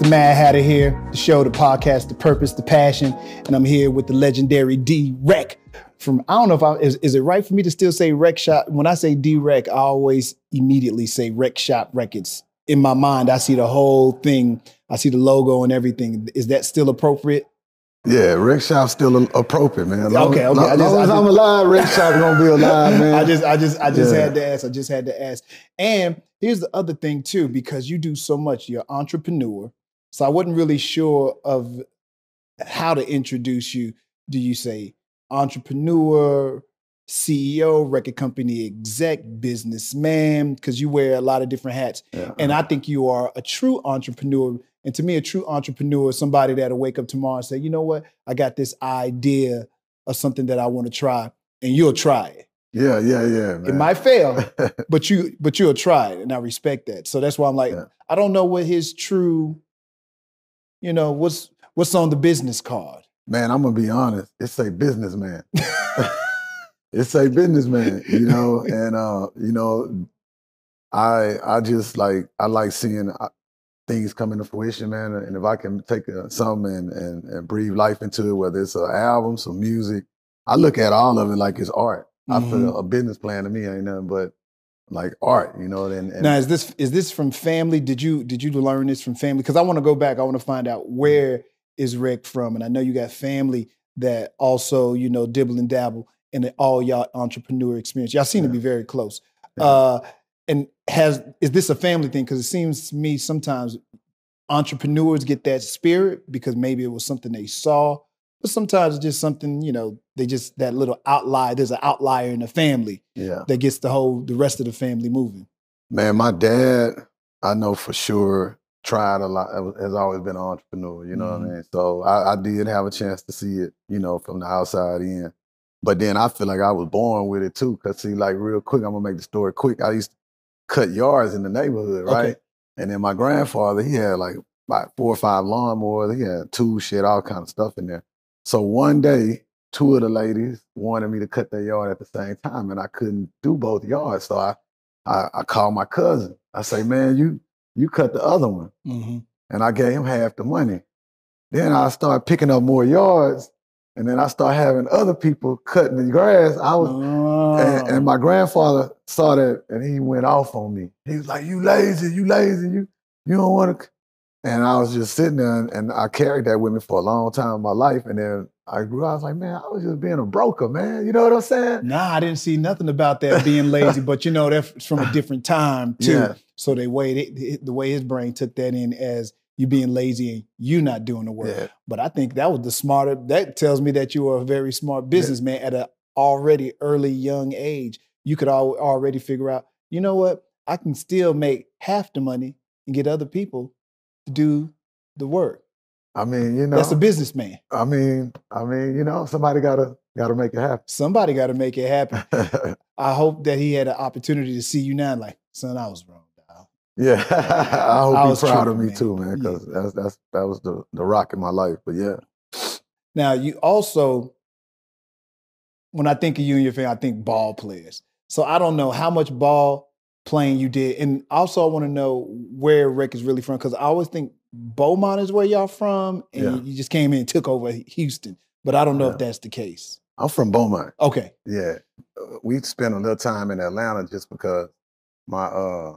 the Mad Hatter here, the show, the podcast, the purpose, the passion, and I'm here with the legendary D-Reck from, I don't know if is it right for me to still say Wreckshop? When I say D-Reck, I always immediately say Wreckshop Records. In my mind, I see the whole thing. I see the logo and everything. Is that still appropriate? Yeah, Wreckshop's still appropriate, man. Okay. As long as I'm alive, Wreckshop's gonna be alive, man. I just had to ask. I just had to ask. And here's the other thing too, because you do so much. You're an entrepreneur, so I wasn't really sure of how to introduce you. Do you say entrepreneur, CEO, record company exec, businessman? Because you wear a lot of different hats. Yeah. And I think you are a true entrepreneur. And to me, a true entrepreneur is somebody that'll wake up tomorrow and say, you know what? I got this idea of something that I want to try, and you'll try it. Yeah, man. It might fail, but you'll try it, and I respect that. So that's why I'm like, I don't know what his true, what's on the business card. Man, I'm gonna be honest. It's a businessman. It's a businessman, and I just I like seeing things come into fruition, man. And if I can take something and breathe life into it, whether it's an album, some music, I look at all of it like it's art. Mm-hmm. I feel a business plan to me ain't nothing but like art, And now, is this from family? Did you learn this from family? Because I want to go back. I want to find out where is Wreck from, and I know you got family that also dibble and dabble in all y'all entrepreneur experience. Y'all seem to be very close. Yeah. And is this a family thing? Because it seems to me sometimes entrepreneurs get that spirit because maybe it was something they saw, but sometimes it's just something, they just that little outlier. There's an outlier in the family that gets the rest of the family moving. Man, my dad, I know for sure, tried a lot, has always been an entrepreneur, what I mean? So I did have a chance to see it, from the outside in. But then I feel like I was born with it too, because real quick, I'm gonna make the story quick. I used to cut yards in the neighborhood, right? Okay. And then my grandfather, he had about 4 or 5 lawnmowers. He had tools, shit, all kind of stuff in there. So one day, 2 of the ladies wanted me to cut their yard at the same time, and I couldn't do both yards. So I called my cousin. I say, man, you cut the other one. Mm-hmm. And I gave him half the money. Then I started picking up more yards, and then I started having other people cutting the grass. And my grandfather saw that, and he went off on me. He was like, you lazy, you don't want to. And I was just sitting there, and I carried that with me for a long time in my life. And then I grew up, I was like, man, I was just being a broker, man. You know what I'm saying? Nah, I didn't see nothing about that being lazy, but that's from a different time too. Yeah. So the way his brain took that in as you being lazy and you not doing the work. Yeah. But I think that was that tells me that you were a very smart businessman at an already early young age. You could already figure out, you know what? I can still make half the money and get other people to do the work. I mean, that's a businessman. I mean, somebody gotta make it happen. Somebody gotta make it happen. I hope that he had an opportunity to see you now, like, son, I was wrong. Yeah, I hope he's proud of me too, man, because that was the rock in my life. But yeah. Now you also, when I think of you and your family, I think ball players. So I don't know how much ball playing you did, and also I want to know where Wreck is really from, because I always think Beaumont is where y'all from, and you just came in and took over Houston, but I don't know if that's the case. I'm from Beaumont. Okay. Yeah, we spent a little time in Atlanta just because my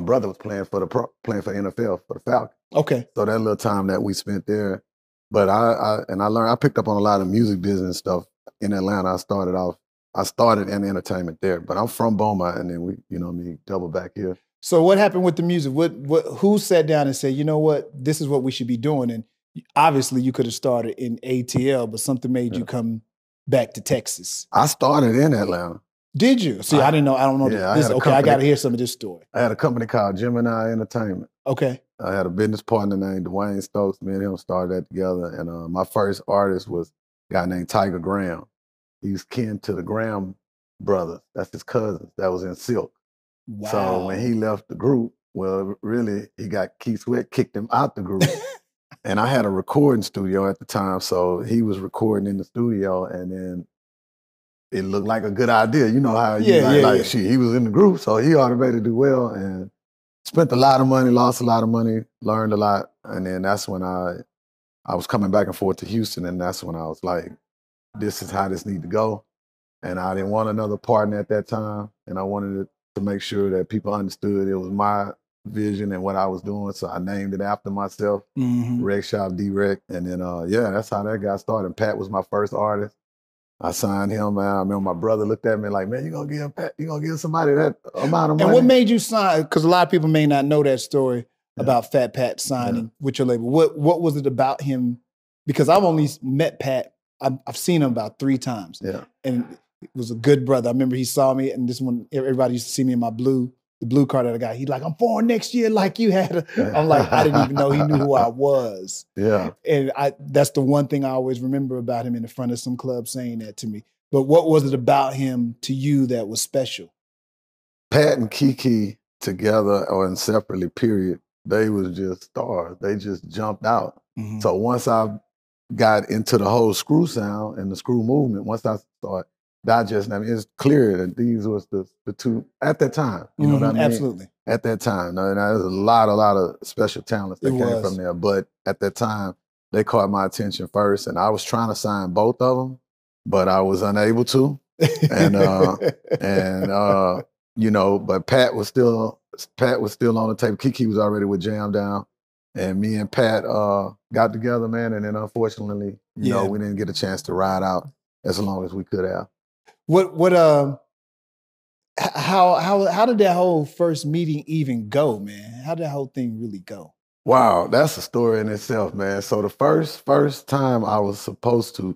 brother was playing for NFL for the Falcons. Okay. So that little time that we spent there, but I picked up on a lot of music business stuff in Atlanta. I started in entertainment there, but I'm from Beaumont, and then we double back here. So what happened with the music? Who sat down and said, you know what, this is what we should be doing? And obviously you could have started in ATL, but something made you come back to Texas. I started in Atlanta. Did you? See, I didn't know. I don't know. Yeah, I got to hear some of this story. I had a company called Gemini Entertainment. Okay. I had a business partner named Dwayne Stokes. Me and him started that together. And my first artist was a guy named Tiger Graham. He's kin to the Graham brothers. That's his cousins. That was in Silk. Wow. So when he left the group, well, really, he got Keith Sweat kicked him out the group. And I had a recording studio at the time. So he was recording in the studio, and then it looked like a good idea. You know how he was in the group, so he ought to better do well. And spent a lot of money, lost a lot of money, learned a lot. And then that's when I was coming back and forth to Houston, and that's when I was like, this is how this need to go. And I didn't want another partner at that time. And I wanted to make sure that people understood it was my vision and what I was doing. So I named it after myself, Wreckshop D-Reck. And then, yeah, that's how that got started. Pat was my first artist. I signed him, man. I remember my brother looked at me like, man, you gonna give somebody that amount of money? And what made you sign? Because a lot of people may not know that story about Fat Pat signing with your label. What was it about him? Because I've only met Pat. I've seen him about 3 times. Yeah. And it was a good brother. I remember he saw me, and this one, everybody used to see me in the blue car that I got. He's like, I'm born next year like you had. I'm like, I didn't even know he knew who I was. Yeah. And that's the one thing I always remember about him in the front of some club saying that to me. But what was it about him to you that was special? Pat and Kiki together or separately, period, they was just stars. They just jumped out. So once I got into the whole screw sound and the screw movement, once I started digesting, I mean, it's clear that these was the two at that time. You know what I mean? Absolutely. At that time. Now, there's a lot of special talents that came from there. But at that time, they caught my attention first. And I was trying to sign both of them, but I was unable to. And you know, but Pat was still on the table. Kiki was already with Jam Down. And me and Pat got together, man, and then unfortunately, you know, we didn't get a chance to ride out as long as we could have. How did that whole first meeting even go, man? How did that whole thing really go? Wow, that's a story in itself, man. So the first time I was supposed to,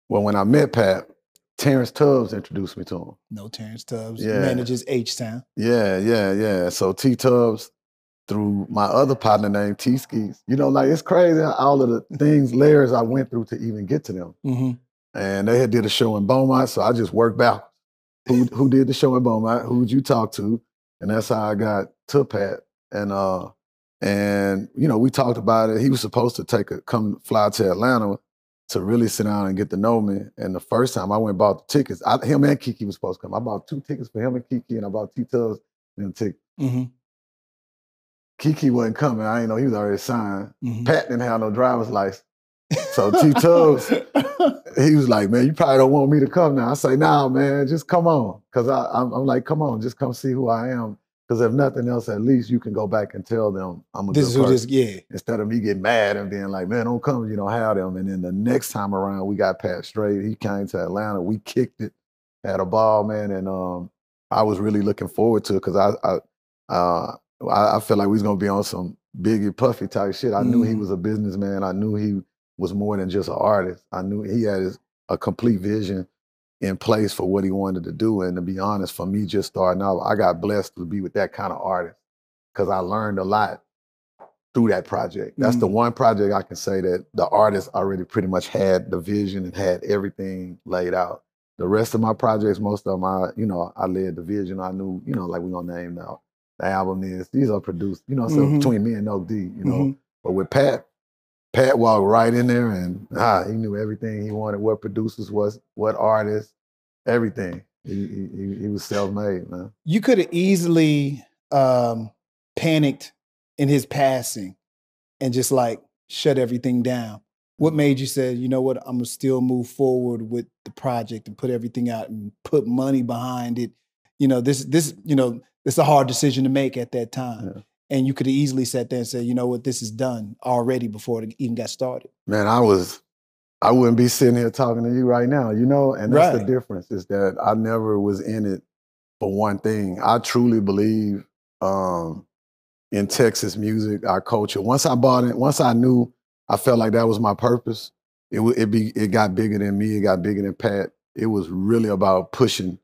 well, when I met Pat, Terrence Tubbs introduced me to him. No, Terrence Tubbs manages H-Town. Yeah. So T Tubbs, through my other partner named T-Skis. You know, like, it's crazy all of the layers I went through to even get to them. And they had did a show in Beaumont, so I just worked back. Who did the show in Beaumont? Who'd you talk to? And that's how I got to Pat. And you know, we talked about it. He was supposed to come fly to Atlanta to really sit down and get to know me. And the first time I went and bought the tickets, him and Kiki was supposed to come. I bought 2 tickets for him and Kiki, and I bought T-Tubbs and a ticket. Kiki wasn't coming. I didn't know he was already signed. Pat didn't have no driver's license. So T-Tubbs, he was like, man, you probably don't want me to come now. I say, nah, man, just come on. Because I'm like, come on, just come see who I am. Because if nothing else, at least you can go back and tell them I'm a good person. Instead of me getting mad and being like, man, don't come, you don't have them. And then the next time around, we got Pat straight. He came to Atlanta. We kicked it, had a ball, man. And I was really looking forward to it because I felt like we was going to be on some Biggie Puffy type shit. I knew he was a businessman. I knew he was more than just an artist. I knew he had a complete vision in place for what he wanted to do. And to be honest, for me just starting out, I got blessed to be with that kind of artist because I learned a lot through that project. That's the one project I can say that the artist already pretty much had the vision and had everything laid out. The rest of my projects, most of them, I led the vision. I knew, like we're gonna name now. The album these are produced, so between me and No D, But with Pat walked right in there and he knew everything he wanted, what producers was, what artists, everything. He was self-made, man. You could have easily panicked in his passing and just like shut everything down. What made you say, you know what, I'm gonna still move forward with the project and put everything out and put money behind it? It's a hard decision to make at that time. Yeah. And you could have easily sat there and said, you know what, this is done already before it even got started. Man, I wouldn't be sitting here talking to you right now, and that's the difference, is that I never was in it for one thing. I truly believe in Texas music, our culture. Once I bought it, once I knew, I felt like that was my purpose. It got bigger than me, it got bigger than Pat. It was really about pushing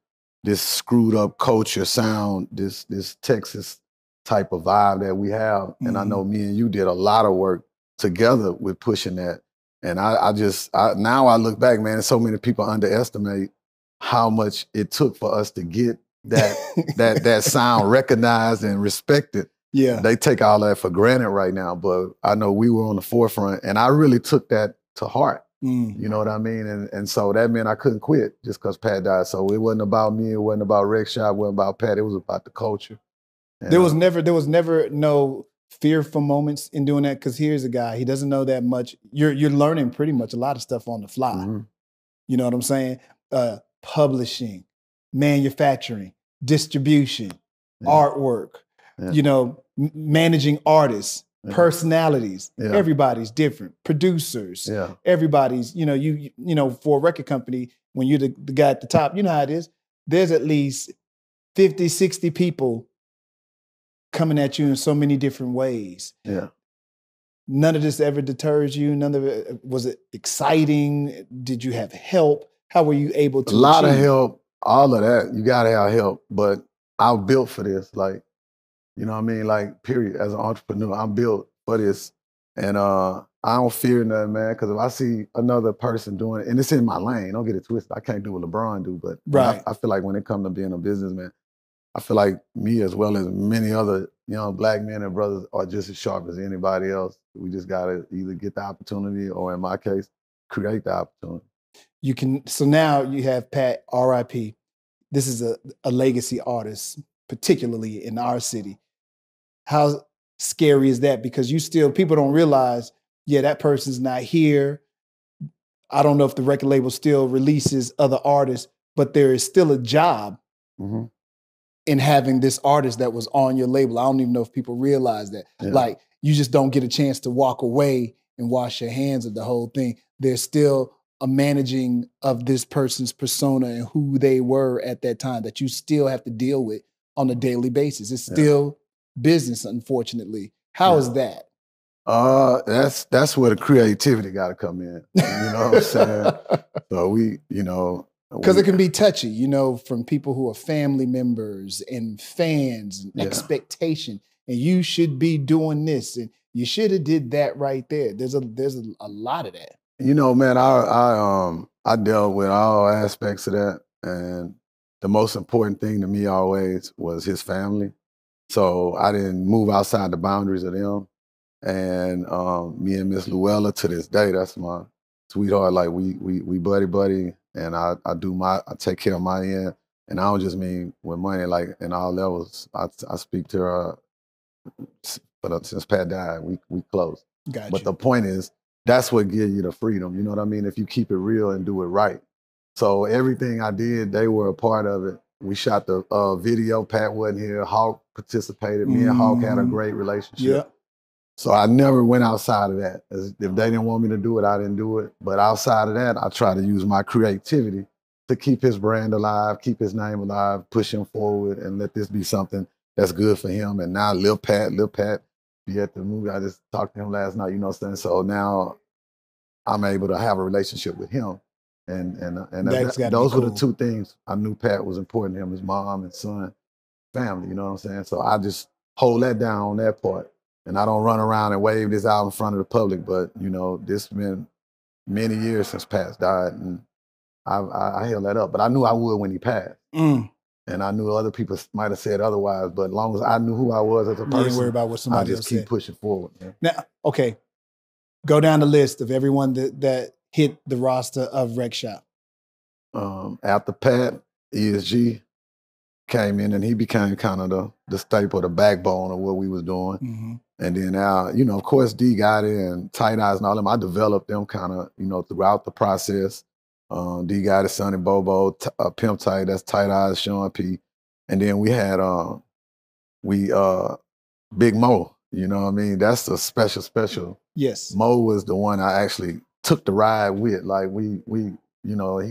this screwed up culture sound, this Texas type of vibe that we have. And I know me and you did a lot of work together with pushing that. And now I look back, man, so many people underestimate how much it took for us to get that sound recognized and respected. Yeah. They take all that for granted right now, but I know we were on the forefront, and I really took that to heart. You know what I mean? And so that meant I couldn't quit just because Pat died. So it wasn't about me, it wasn't about Wreckshop, it wasn't about Pat, it was about the culture. There was never no fearful moments in doing that, because here's a guy, he doesn't know that much. You're learning pretty much a lot of stuff on the fly. Mm-hmm. You know what I'm saying? Publishing, manufacturing, distribution, artwork, you know, managing artists, personalities. Everybody's different. Producers. Everybody's, you know, for a record company, when you're the guy at the top, you know how it is. There's at least 50, 60 people coming at you in so many different ways. Yeah. None of this ever deters you. None of it. Was it exciting? Did you have help? How were you able to A lot of help, all of that. You got to have help. But I was built for this. Like, you know what I mean? Like, period. As an entrepreneur, I'm built for this. And I don't fear nothing, man, because if I see another person doing it, and it's in my lane, don't get it twisted. I can't do what LeBron do, but I feel like when it comes to being a businessman, I feel like me, as well as many other young black men and brothers, are just as sharp as anybody else. We just got to either get the opportunity, or in my case, create the opportunity. You can. So now you have Pat, R.I.P. This is a legacy artist, particularly in our city. How scary is that? Because people don't realize, that person's not here. I don't know if the record label still releases other artists, but there is still a job in having this artist that was on your label. I don't even know if people realize that. Like, you just don't get a chance to walk away and wash your hands of the whole thing. There's still a managing of this person's persona and who they were at that time that you still have to deal with on a daily basis. It's still business, unfortunately. How is that? That's where the creativity got to come in. You know what I'm saying? So because it can be touchy, you know, from people who are family members and fans and expectation. And you should be doing this, and you should have did that right there. There's a lot of that. You know, man, I dealt with all aspects of that, and the most important thing to me always was his family. So I didn't move outside the boundaries of them. And me and Miss Luella, to this day, that's my sweetheart. Like, we buddy, and I take care of my end, and I don't just mean with money. Like, in all levels, I speak to her. But since Pat died, we close. Gotcha. But the point is, that's what gives you the freedom. You know what I mean? If you keep it real and do it right. So everything I did, they were a part of it. We shot the video. Pat wasn't here. Hawk participated. Me and Hawk had a great relationship. Yeah. So I never went outside of that. If they didn't want me to do it, I didn't do it. But outside of that, I try to use my creativity to keep his brand alive, keep his name alive, push him forward, and let this be something that's good for him. And now Lil Pat be at the movie. I just talked to him last night, you know what I'm saying? So now I'm able to have a relationship with him. And those were the two things I knew Pat was important to him: his mom and son, family, you know what I'm saying? So I just hold that down on that part. And I don't run around and wave this out in front of the public, but, you know, this has been many years since Pat died, and I held that up. But I knew I would when he passed. And I knew other people might have said otherwise, but as long as I knew who I was as a person, didn't worry about what somebody I just keep pushing forward. Man. Now, okay, go down the list of everyone that hit the roster of Wreckshop. After Pat, ESG came in, and he became kind of the staple, the backbone of what we was doing. And then now, you know, of course, D got it, and Tight Eyes and all them. I developed them kind of, you know, throughout the process. D got it, Sonny Bobo, Pimp Tight, that's Tight Eyes, Sean P. And then we had Big Mo, you know what I mean? That's a special. Yes. Mo was the one I actually took the ride with. Like, we you know,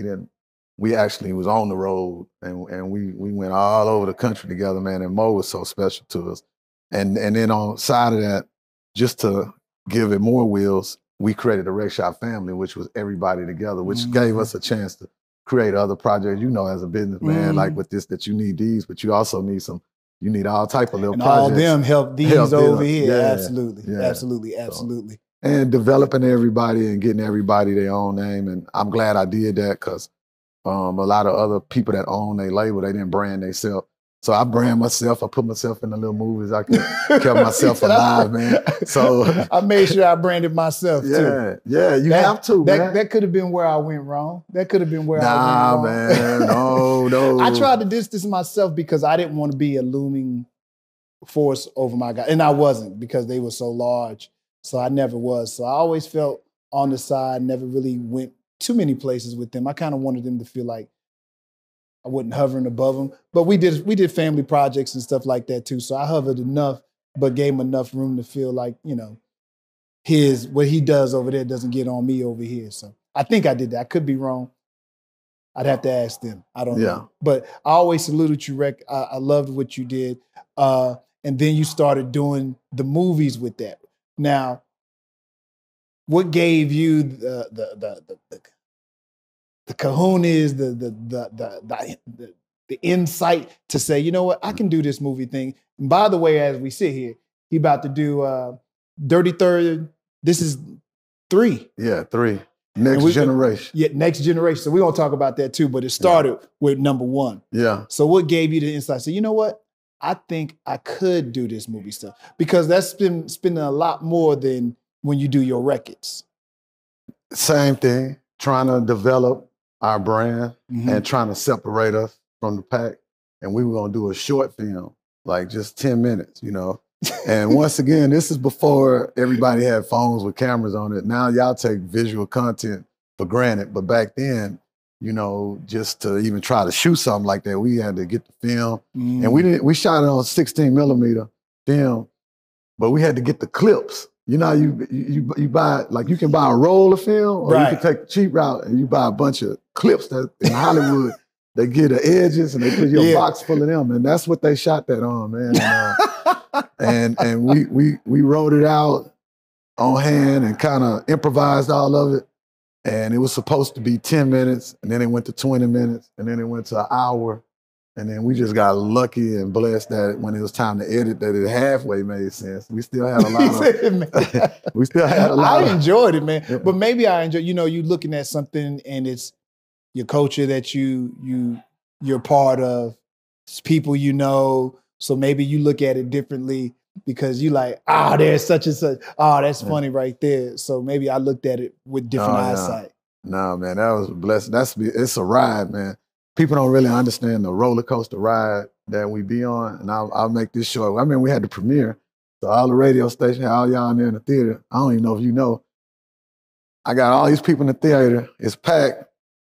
we actually was on the road, and we went all over the country together, man. And Mo was so special to us. And then on side of that, just to give it more wheels, we created the Wreckshop family, which was everybody together, which gave us a chance to create other projects. You know, as a businessman, like with this, that you need these, but you also need you need all type of little and projects. All them help these over here. Yeah, Absolutely. So, and developing everybody and getting everybody their own name. And I'm glad I did that, because a lot of other people that own their label, they didn't brand themselves. So I brand myself. I put myself in the little movies. I kept myself alive, man. So I made sure I branded myself too. Yeah, you have to, man. That could have been where I went wrong. That could have been where I went wrong. Man, no. I tried to distance myself because I didn't want to be a looming force over my guy. And I wasn't because they were so large. So I never was. So I always felt on the side, never really went too many places with them. I kind of wanted them to feel like I wasn't hovering above them. But we did family projects and stuff like that too. So I hovered enough, but gave him enough room to feel like, you know, what he does over there doesn't get on me over here. So I think I did that. I could be wrong. I'd have to ask them. I don't know. But I always saluted you, Rec. I loved what you did. And then you started doing the movies with that. Now, what gave you the kahunas, the insight to say, you know what, I can do this movie thing. And by the way, as we sit here, he about to do Dirty Third. This is 3. Yeah, 3. Next generation. Yeah, next generation. So we're going to talk about that too, but it started with number 1. Yeah. So what gave you the insight? So you know what? I think I could do this movie stuff because that's been spending a lot more than when you do your records. Same thing, trying to develop our brand and trying to separate us from the pack. And we were going to do a short film, like just 10 minutes, you know. And once again, this is before everybody had phones with cameras on it. Now y'all take visual content for granted. But back then, you know, just to even try to shoot something like that, we had to get the film. And we shot it on 16 millimeter film, but we had to get the clips. You know, you buy, like you can buy a roll of film or you can take the cheap route and you buy a bunch of clips that in Hollywood, they get the edges and they put your box full of them. And that's what they shot that on, man. And we wrote it out on hand and kind of improvised all of it. And it was supposed to be 10 minutes, and then it went to 20 minutes, and then it went to an hour. And then we just got lucky and blessed that when it was time to edit, that it halfway made sense. We still had a lot I enjoyed it, man. Yeah. But maybe I enjoy, you know, you looking at something and it's your culture that you're part of, it's people you know. So maybe you look at it differently because you like, there's such and such. Oh, that's funny right there. So maybe I looked at it with different eyesight. No, man, that was a blessing. It's a ride, man. People don't really understand the roller coaster ride that we be on. And I'll make this short. I mean, we had the premiere. So all the radio stations, all y'all in there in the theater. I don't even know if you know. I got all these people in the theater. It's packed.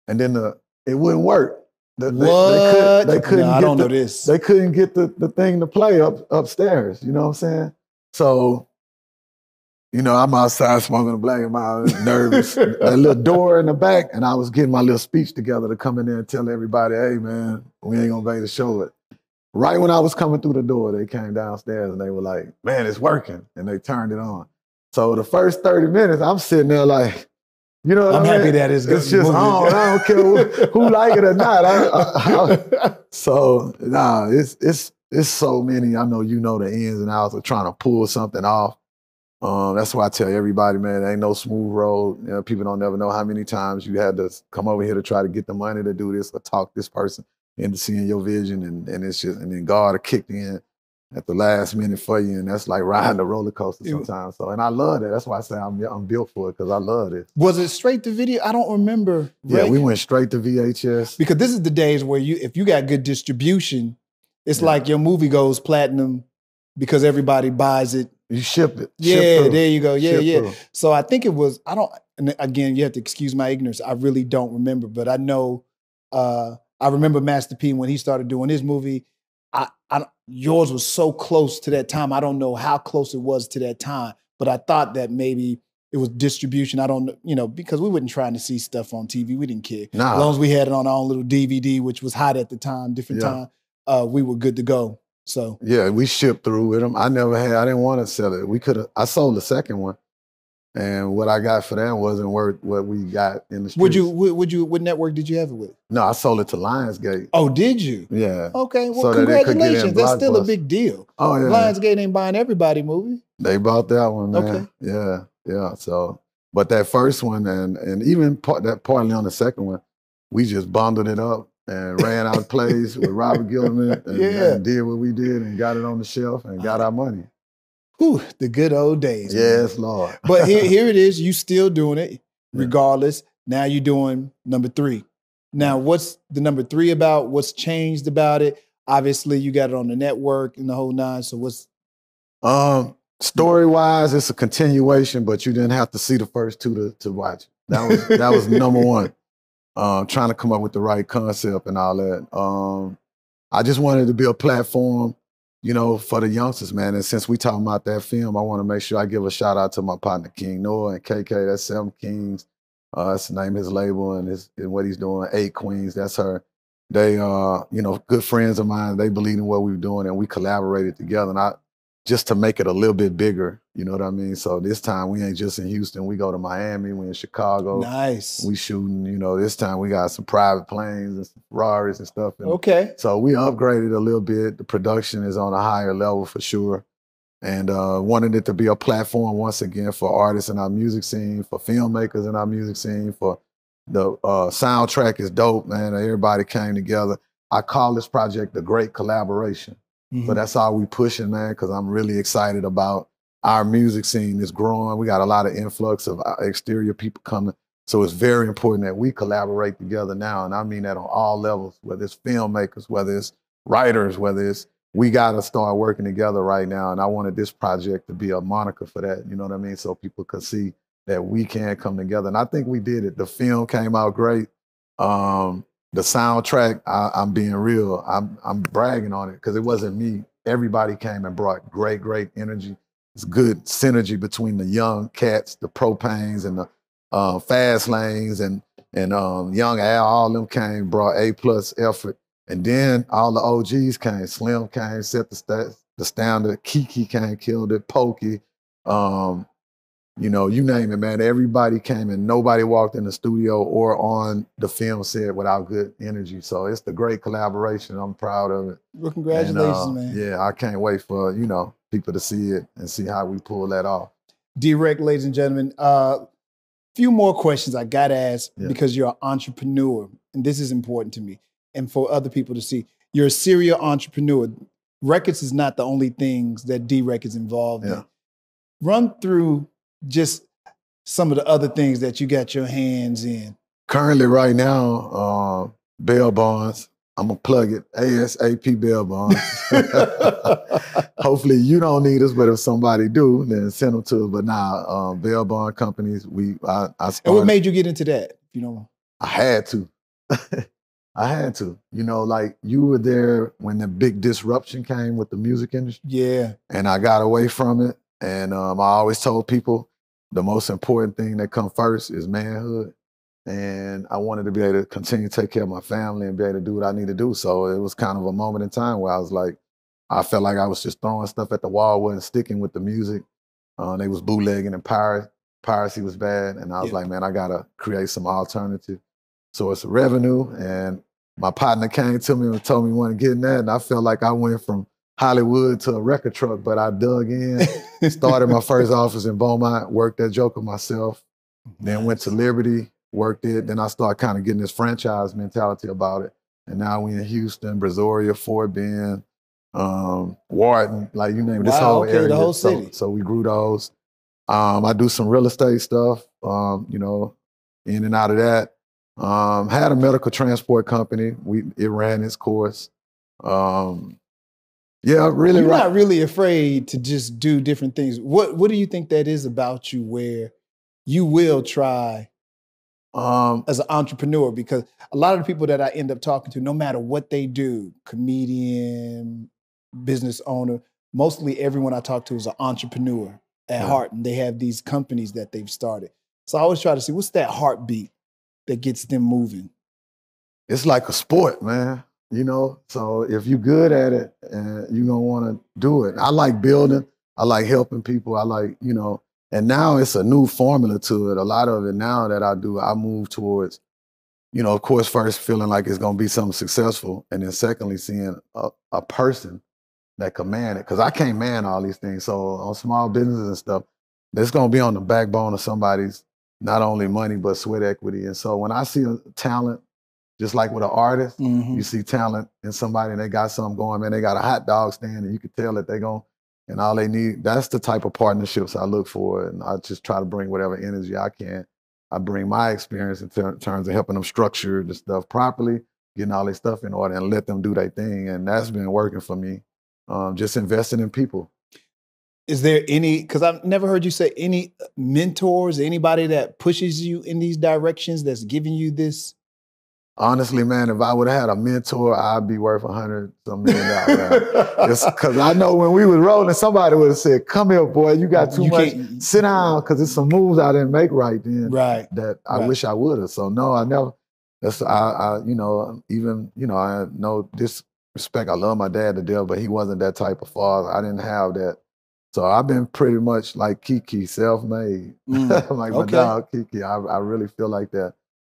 And then it wouldn't work. They couldn't I don't know this. They couldn't get the thing to play upstairs. You know what I'm saying? So, you know, I'm outside smoking a black and I was nervous. A little door in the back, and I was getting my little speech together to come in there and tell everybody, hey, man, we ain't gonna be able to show it. Right when I was coming through the door, they came downstairs and they were like, man, it's working. And they turned it on. So the first 30 minutes, I'm sitting there like, you know what I'm happy that it's just on. I don't care who like it or not. So, it's so many. I know you know the ins and outs of trying to pull something off. That's why I tell everybody, man, there ain't no smooth road. You know, people don't never know how many times you had to come over here to try to get the money to do this or talk this person into seeing your vision, and it's just, and then God kicked in at the last minute for you, and that's like riding a roller coaster sometimes. So, and I love that. That's why I say I'm built for it, because I love it. Was it straight to video? I don't remember. Yeah, we went straight to VHS. Because this is the days where if you got good distribution, it's like your movie goes platinum because everybody buys it. You ship it. Yeah, there you go. Yeah. So I think it was, and again, you have to excuse my ignorance. I really don't remember, but I know, I remember Master P when he started doing his movie. Yours was so close to that time. I don't know how close it was to that time, but I thought that maybe it was distribution. I don't know, you know, because we weren't trying to see stuff on TV. We didn't care. Nah. As long as we had it on our own little DVD, which was hot at the time, time, we were good to go. So yeah, we shipped through with them. I didn't want to sell it. I sold the second one, and what I got for that wasn't worth what we got in the streets. What network did you have it with? No, I sold it to Lionsgate. Oh, did you? Yeah. Okay, well, so congratulations. That's still a big deal. Oh yeah. Lionsgate ain't buying everybody movie. They bought that one, man. Okay. Yeah. So, but that first one and even partly on the second one, we just bundled it up and ran out plays with Robert Gilman and did what we did and got it on the shelf and got our money. Whew, the good old days. Yes, man. Lord. But here it is. You still doing it regardless. Now you're doing number 3. Now, what's the number 3 about? What's changed about it? Obviously, you got it on the network and the whole nine. So what's Story-wise, it's a continuation, but you didn't have to see the first two to watch it. That was number one. Trying to come up with the right concept and all that. I just wanted to be a platform, for the youngsters, man. And since we talking about that film, I want to make sure I give a shout out to my partner King Noah and KK. That's 7 Kings. That's the name of his label and what he's doing. 8 Queens. That's her. They good friends of mine. They believe in what we were doing, and we collaborated together. And just to make it a little bit bigger, you know what I mean? So this time we ain't just in Houston. We go to Miami. We in Chicago. Nice. We shooting, this time we got some private planes and some Ferraris and stuff. And okay. So we upgraded a little bit. The production is on a higher level for sure. And wanted it to be a platform once again for artists in our music scene, for filmmakers in our music scene, for the soundtrack is dope, man. Everybody came together. I call this project the Great Collaboration. So that's all we pushing, man, because I'm really excited about our music scene is growing. We got a lot of influx of exterior people coming. So it's very important that we collaborate together now. And I mean that on all levels, whether it's filmmakers, whether it's writers, we got to start working together right now. And I wanted this project to be a moniker for that, you know what I mean? So people could see that we can come together. And I think we did it. The film came out great. The soundtrack, I'm being real. I'm bragging on it because it wasn't me. Everybody came and brought great, great energy. It's good synergy between the young cats, the Propanes, and the Fast Lanes, and Young Al. All them came, brought A+ effort, and then all the OGs came. Slim came, set the standard. Kiki came, killed it. Pokey. You name it, man. Everybody came and nobody walked in the studio or on the film set without good energy. So it's the great collaboration. I'm proud of it. Well, congratulations, man. Yeah, I can't wait for, people to see it and see how we pull that off. D-Reck, ladies and gentlemen. Few more questions I got to ask because you're an entrepreneur, and this is important to me and for other people to see. You're a serial entrepreneur. Records is not the only things that D-Reck is involved in. Run through just some of the other things that you got your hands in. Currently, right now, bail bonds. I'm gonna plug it. ASAP bail bonds. Hopefully you don't need us, but if somebody do, then send them to us. But now, bail bond companies, I started. And what made you get into that? I had to. I had to. Like you were there when the big disruption came with the music industry. Yeah. And I got away from it. And I always told people, the most important thing that comes first is manhood. And I wanted to be able to continue to take care of my family and be able to do what I need to do. So it was kind of a moment in time where I was like, I felt like I was just throwing stuff at the wall, wasn't sticking with the music. They was bootlegging and piracy was bad. And I was like, man, I got to create some alternative source of revenue. And my partner came to me and told me he wanted to get in that. And I felt like I went from Hollywood to a record truck, but I dug in, started my first office in Beaumont, worked that joker myself, then went to Liberty, worked it. Then I started kind of getting this franchise mentality about it. And now we in Houston, Brazoria, Fort Bend, Wharton, like you name it, this whole area. The whole city. So we grew those. I do some real estate stuff, in and out of that. Had a medical transport company. It ran its course. Yeah, really. You're not really afraid to just do different things. What do you think that is about you where you will try as an entrepreneur? Because a lot of the people that I end up talking to, no matter what they do, comedian, business owner, mostly everyone I talk to is an entrepreneur at heart, and they have these companies that they've started. So I always try to see what's that heartbeat that gets them moving. It's like a sport, man. So if you're good at it, you're gonna want to do it. I like building. I like helping people. I like, and now it's a new formula to it. A lot of it now that I do, I move towards, of course, first feeling like it's gonna be something successful, and then secondly, seeing a person that can man it. Because I can't man all these things. So on small businesses and stuff, it's gonna be on the backbone of somebody's not only money but sweat equity. And so when I see a talent, just like with an artist, you see talent in somebody and they got something going, man, they got a hot dog stand and you can tell that they going, and all they need, that's the type of partnerships I look for. And I just try to bring whatever energy I can. I bring my experience in terms of helping them structure the stuff properly, getting all their stuff in order and let them do their thing. And that's been working for me. Just investing in people. Is there any, because I've never heard you say any mentors, anybody that pushes you in these directions that's giving you this? Honestly, man, if I would have had a mentor, I'd be worth $100 million. Because I know when we was rolling, somebody would have said, "Come here, boy, you got too much. Sit down," because there's some moves I didn't make right then. Right. That I wish I would have. So no, I never. That's you know, even I know disrespect. I love my dad to death, but he wasn't that type of father. I didn't have that. So I've been pretty much like Kiki, self-made. Like my dog Kiki. I really feel like that.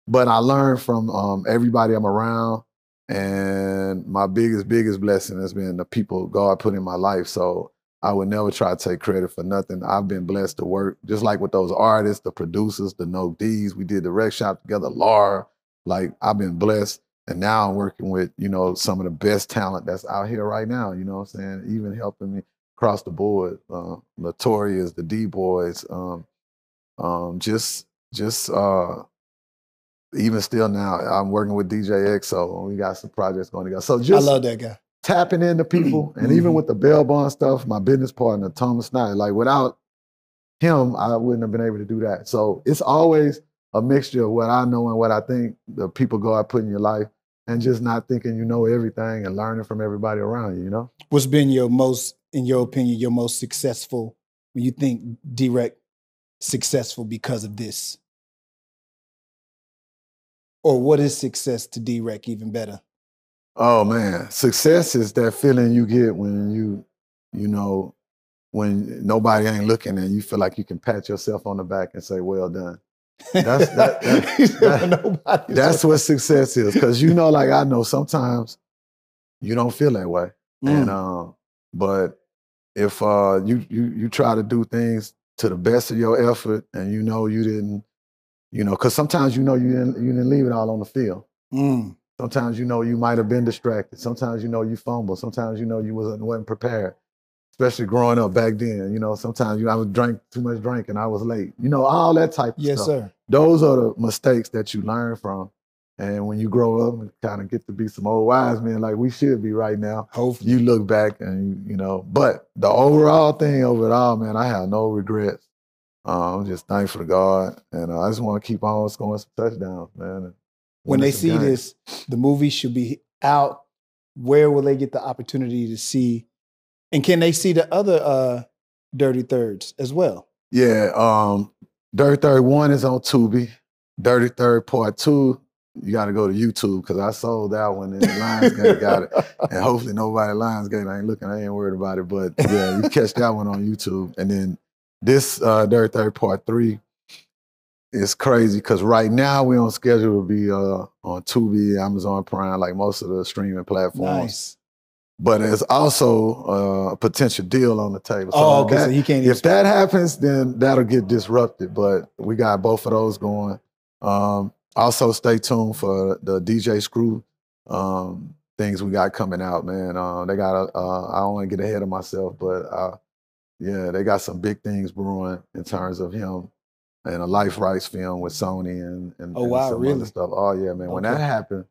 But I learned from everybody I'm around, and my biggest blessing has been the people God put in my life. So I would never try to take credit for nothing. I've been blessed to work, just like with those artists, the producers, the No D's. We did the Wreckshop together, Laura. Like, I've been blessed. And now I'm working with, some of the best talent that's out here right now, you know what I'm saying? Even helping me across the board. Notorious, the D-Boys, even still now, I'm working with DJ X.O. and we got some projects going together. So just I love that guy. Tapping into people, and even with the bail bond stuff, my business partner, Thomas Snyder, like without him, I wouldn't have been able to do that. So it's always a mixture of what I know and what I think the people God put in your life, and just not thinking you know everything and learning from everybody around you, What's been your most, in your opinion, your most successful, when you think D-Reck successful because of this? Or what is success to D-Reck even better? Oh man, success is that feeling you get when when nobody ain't looking and you feel like you can pat yourself on the back and say, "Well done." That's what success is. Because like I know sometimes you don't feel that way, and but if you try to do things to the best of your effort, and you didn't. Because sometimes you didn't leave it all on the field. Sometimes you might have been distracted. Sometimes you fumbled. Sometimes you wasn't prepared. Especially growing up back then. Sometimes I was drank too much drink and I was late. All that type of stuff. Yes, sir. Those are the mistakes that you learn from. And when you grow up and kind of get to be some old wise men like we should be right now, hopefully you look back and But the overall thing over it all, man, I have no regrets. I'm just thankful to God, and I just want to keep on scoring some touchdowns, man. When they see this, the movie should be out. Where will they get the opportunity to see? And can they see the other Dirty Thirds as well? Yeah, Dirty Third 1 is on Tubi. Dirty Third Part 2, you got to go to YouTube because I sold that one and Lionsgate got it. And hopefully nobody at Lionsgate ain't looking. I ain't worried about it. But yeah, you catch that one on YouTube. And then this Dirty Third Part 3 is crazy because right now we're on schedule to be on Tubi, Amazon Prime, like most of the streaming platforms. Nice. But there's also a potential deal on the table. So so he can't. If that happens, then that'll get disrupted. But we got both of those going. Also, stay tuned for the DJ Screw things we got coming out, man. They got I don't want to get ahead of myself, but yeah, they got some big things brewing in terms of him and a life rights film with Sony and some other stuff. Oh yeah, man. When that happens,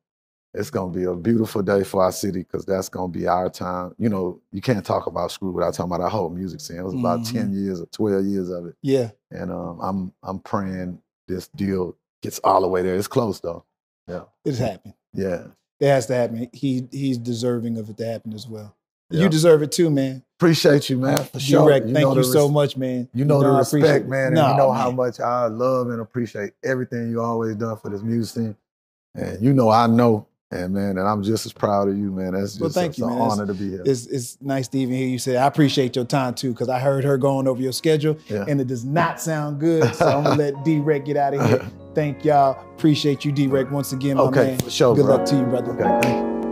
it's gonna be a beautiful day for our city because that's gonna be our time. You can't talk about Screw without talking about our whole music scene. It was about 10 years or 12 years of it. Yeah. And I'm praying this deal gets all the way there. It's close though. Yeah. It's happening. Yeah. It has to happen. He's deserving of it to happen as well. Yeah. You deserve it too, man. Appreciate you, man. For sure. D-Reck, thank you so much, man. You know the respect, man. And you know how much I love and appreciate everything you always done for this music scene. And I know. And man, and I'm just as proud of you, man. That's just an honor to be here. It's nice to even hear you say, I appreciate your time too, because I heard her going over your schedule and it does not sound good. So I'm gonna let D-Reck get out of here. Thank y'all. Appreciate you, D-Reck, once again, my man. For sure, Good luck to you, brother. Okay, thank you.